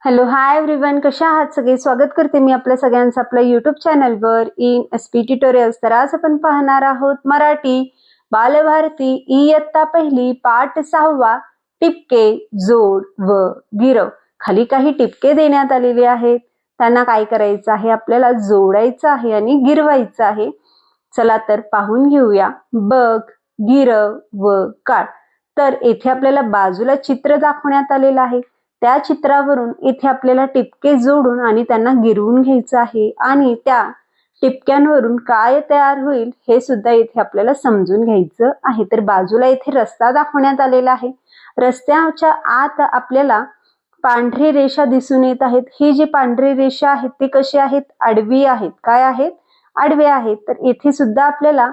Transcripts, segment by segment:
Hello hi everyone, कशा आहात सगळे? स्वागत करते मी आपल्या सगळ्यांचं आपल्या यूट्यूब चॅनलवर इन एसपी ट्युटोरियल्स. तर आज आपण पाहणार आहोत मराठी बालभारती इयत्ता पहिली पाठ 6 टिपके जोड व गिरव. खाली काही टिपके देण्यात आलेले आहेत, त्यांना काय करायचं आहे? आपल्याला जोडायचं आहे आणि गिरवायचं आहे. चला तर पाहून घेऊया. बघ, गिरव व काढ. तर येथे आपल्याला बाजूला चित्र दाखवण्यात आलेलं आहे. त्या चित्रावरून इथे आपल्याला टिपके जोडून आणि त्यांना गिरवून घ्यायचं आहे आणि त्या टिपक्यांवरून काय तयार होईल हे सुद्धा इथे आपल्याला समजून घ्यायचं आहे. तर बाजूला इथे रस्ता दाखवण्यात आलेला आहे. रस्त्याच्या आत आपल्याला पांढरी रेषा दिसून येत आहेत. ही जी पांढरी रेषा आहेत ती कशी आहेत? आडवी आहेत. काय आहेत? आडवे आहेत. तर इथे सुद्धा आपल्याला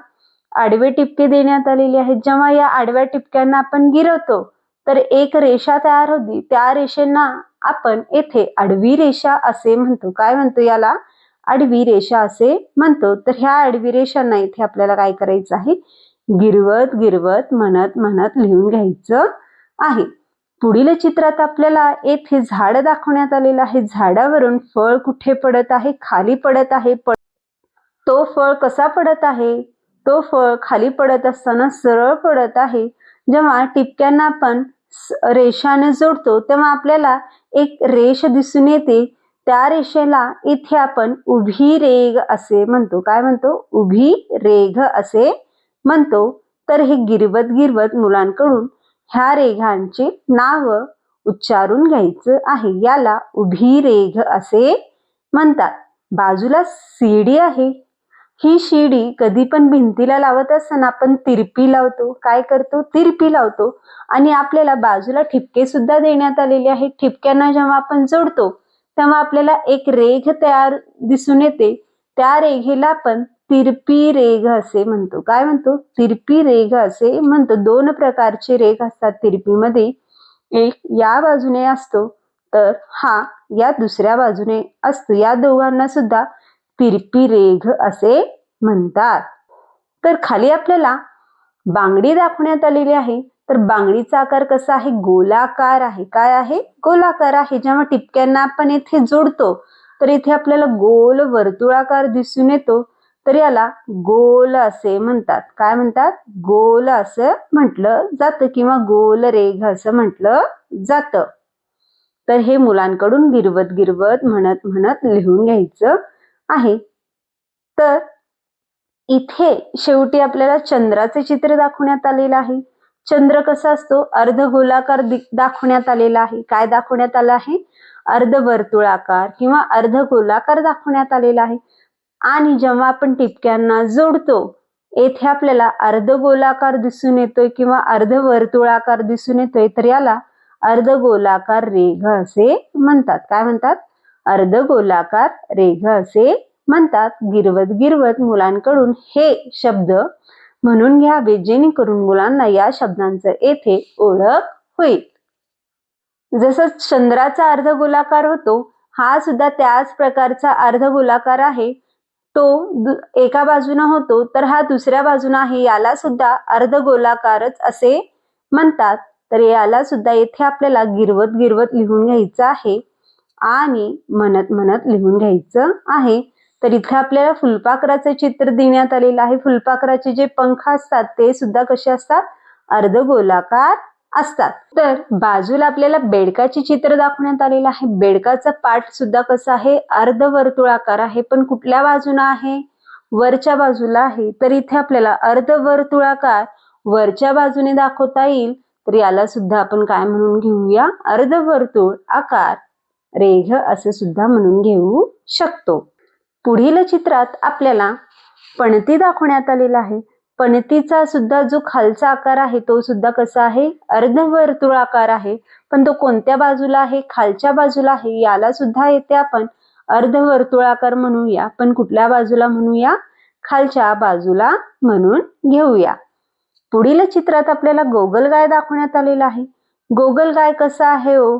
आडवे टिपके देण्यात आलेले आहेत. जेव्हा या आडव्या टिपक्यांना आपण गिरवतो तर एक रेषा तयार होती. त्या रेषेना आपण येथे आडवी रेषा असे म्हणतो. काय म्हणतो याला? आडवी रेषा असे म्हणतो. तर ह्या आडवी रेषांना इथे आपल्याला काय करायचं आहे? गिरवत गिरवत म्हणत म्हणत लिहून घ्यायचं आहे. पुढील चित्रात आपल्याला येथे झाड दाखवण्यात आलेलं आहे. झाडावरून फळ कुठे पडत आहे? खाली पडत आहे. तो फळ कसा पडत आहे? तो फळ खाली पडत असताना सरळ पडत आहे. जेव्हा टिपक्यांना आपण रेषाने जोडतो तेव्हा आपल्याला एक रेष दिसून येते. त्या रेषेला इथे आपण उभी रेघ असे म्हणतो. काय म्हणतो? उभी रेघ असे म्हणतो. तर हे गिरवत गिरवत मुलांकडून ह्या रेघांची नाव उच्चारून घ्यायचं आहे. याला उभी रेघ असे म्हणतात. बाजूला शिडी आहे. ही शिडी कधी पण भिंतीला लावत असताना आपण तिरपी लावतो. काय करतो? तिरपी लावतो. आणि आपल्याला बाजूला ठिपके सुद्धा देण्यात आलेले आहेत. ठिपक्यांना जेव्हा आपण जोडतो तेव्हा आपल्याला एक रेघ तयार दिसून येते. त्या रेघेला आपण तिरपी रेघ असे म्हणतो. काय म्हणतो? तिरपी रेघ असे म्हणतो. दोन प्रकारचे रेघ असतात तिरपीमध्ये. एक या बाजूने असतो तर हा या दुसऱ्या बाजूने असतो. या दोघांना सुद्धा तिरपी रेघ असे म्हणतात. तर खाली आपल्याला बांगडी दाखवण्यात आलेली आहे. तर बांगडीचा आकार कसा आहे? गोलाकार आहे. काय आहे? गोलाकार आहे. जेव्हा टिपक्यांना आपण इथे जोडतो तर इथे आपल्याला गोल वर्तुळाकार दिसून येतो. तर याला गोल असे म्हणतात. काय म्हणतात? गोल असं म्हटलं जातं किंवा गोल रेघ असं म्हटलं जातं. तर हे मुलांकडून गिरवत गिरवत म्हणत म्हणत लिहून घ्यायचं आहे. तर इथे शेवटी आपल्याला चंद्राचे चित्र दाखवण्यात आलेलं आहे. चंद्र कसा असतो? अर्धगोलाकार दाखवण्यात आलेला आहे. काय दाखवण्यात आलं आहे? अर्धवर्तुळाकार किंवा अर्धगोलाकार दाखवण्यात आलेला आहे. आणि जेव्हा आपण टिपक्यांना जोडतो येथे आपल्याला अर्धगोलाकार दिसून येतोय किंवा अर्धवर्तुळाकार दिसून येतोय. तर याला अर्धगोलाकार रेघ असे म्हणतात. काय म्हणतात? अर्धगोलाकार रेघ असे म्हणतात. गिरवत गिरवत मुलांकडून हे शब्द म्हणून घ्यावे जेणेकरून मुलांना या शब्दांचं येथे ओळख होईल. जसं चंद्राचा अर्धगोलाकार होतो, हा सुद्धा त्याच प्रकारचा अर्धगोलाकार आहे. तो एका बाजूने होतो तर हा दुसऱ्या बाजूने आहे. याला सुद्धा अर्धगोलाकारच असे म्हणतात. तर याला सुद्धा येथे आपल्याला गिरवत गिरवत लिहून घ्यायचं आहे आणि म्हणत म्हणत लिहून घ्यायचं आहे. तर इथे आपल्याला फुलपाखराचे चित्र देण्यात आलेलं आहे. फुलपाखराचे जे पंख असतात ते सुद्धा कसे असतात? अर्धगोलाकार असतात. तर बाजूला आपल्याला बेडकाचे चित्र दाखवण्यात आलेलं आहे. बेडकाचा पाठ सुद्धा कसा आहे? अर्धवर्तुळाकार आहे. पण कुठल्या बाजूला आहे? वरच्या बाजूला आहे. तर इथे आपल्याला अर्धवर्तुळाकार वरच्या बाजूने दाखवता येईल. तर याला सुद्धा आपण काय म्हणून घेऊया? अर्धवर्तुळ आकार रेघ असे सुद्धा म्हणून घेऊ शकतो. पुढील चित्रात आपल्याला पणती दाखवण्यात आलेला आहे. पणतीचा सुद्धा जो खालचा आकार आहे तो सुद्धा कसा आहे? अर्धवर्तुळाकार आहे. पण तो कोणत्या बाजूला आहे? खालच्या बाजूला आहे. याला सुद्धा येथे आपण अर्धवर्तुळाकार म्हणूया. पण कुठल्या बाजूला म्हणूया? खालच्या बाजूला म्हणून घेऊया. पुढील चित्रात आपल्याला गोगलगाय दाखवण्यात आलेला आहे. गोगलगाय कसा आहे हो?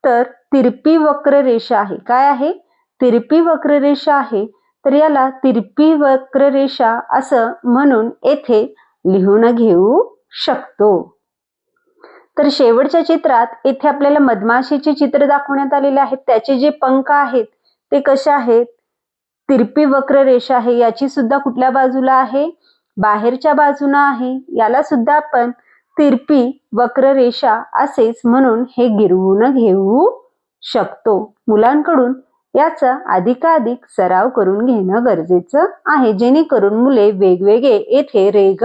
तर तिरपी वक्र रेषा आहे. काय आहे? तिरपी वक्र रेषा आहे. तर याला तिरपी वक्र रेषा असं म्हणून येथे लिहून घेऊ शकतो. तर शेवटच्या चित्रात येथे आपल्याला मधमाशीचे चित्र दाखवण्यात आलेले आहेत. त्याचे जे पंख आहेत ते कसे आहेत, तिरपी वक्र रेषा आहे, याची सुद्धा कुठल्या बाजूला आहे, बाहेरच्या बाजूला आहे. याला सुद्धा आपण तिरपी वक्र रेषा असेच म्हणून हे गिरवून घेऊ शकतो. मुलांकडून याचा अधिकाधिक सराव करून घेणं गरजेचं आहे, जेणेकरून मुले वेगवेगळे येथे रेघ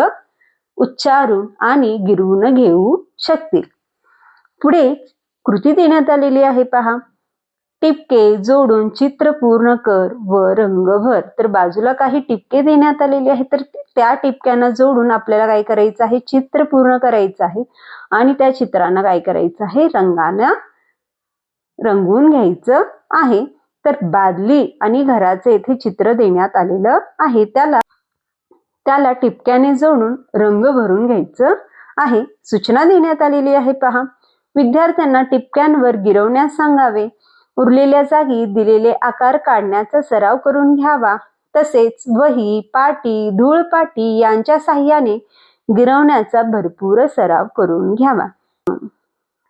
उच्चारून आणि गिरवून घेऊ शकतील. पुढे कृती देण्यात आलेली आहे पहा. टिपके जोडून चित्र पूर्ण कर व रंग भर. तर बाजूला काही टिपके देण्यात आलेले आहेत, तर त्या टिपक्यांना जोडून आपल्याला काय करायचं आहे, चित्र पूर्ण करायचं आहे आणि त्या चित्रांना काय करायचं आहे, रंगानं रंगवून घ्यायचं आहे. तर बादली आणि घराचे येथे चित्र देण्यात आलेलं आहे, त्याला टिपक्याने जोडून रंग भरून घ्यायचं आहे. सूचना देण्यात आलेली आहे पहा. विद्यार्थ्यांना टिपक्यांवर गिरवण्यास सांगावे. उरलेल्या जागी दिलेले आकार काढण्याचा सराव करून घ्यावा. तसेच वही, पाटी, धूळपाटी यांच्या साहाय्याने गिरवण्याचा भरपूर सराव करून घ्यावा.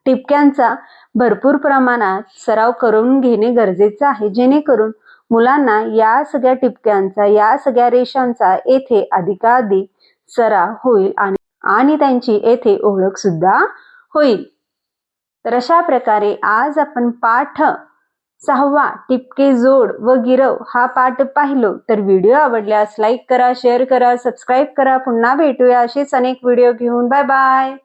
टिपक्यांचा भरपूर प्रमाणात सराव करून घेणे गरजेचे आहे, जेणेकरून मुलांना या सगळ्या टिपक्यांचा, या सगळ्या रेषांचा येथे अधिकाधिक सराव होईल आणि त्यांची येथे ओळख सुद्धा होईल. तर अशा प्रकारे आज आपण पाठ 6 टिपके जोड व गिरव हा पाठ पाहिलो. तर व्हिडिओ आवडल्यास लाईक करा, शेअर करा, सबस्क्राईब करा. पुन्हा भेटूया असेच अनेक व्हिडिओ घेऊन. Bye bye.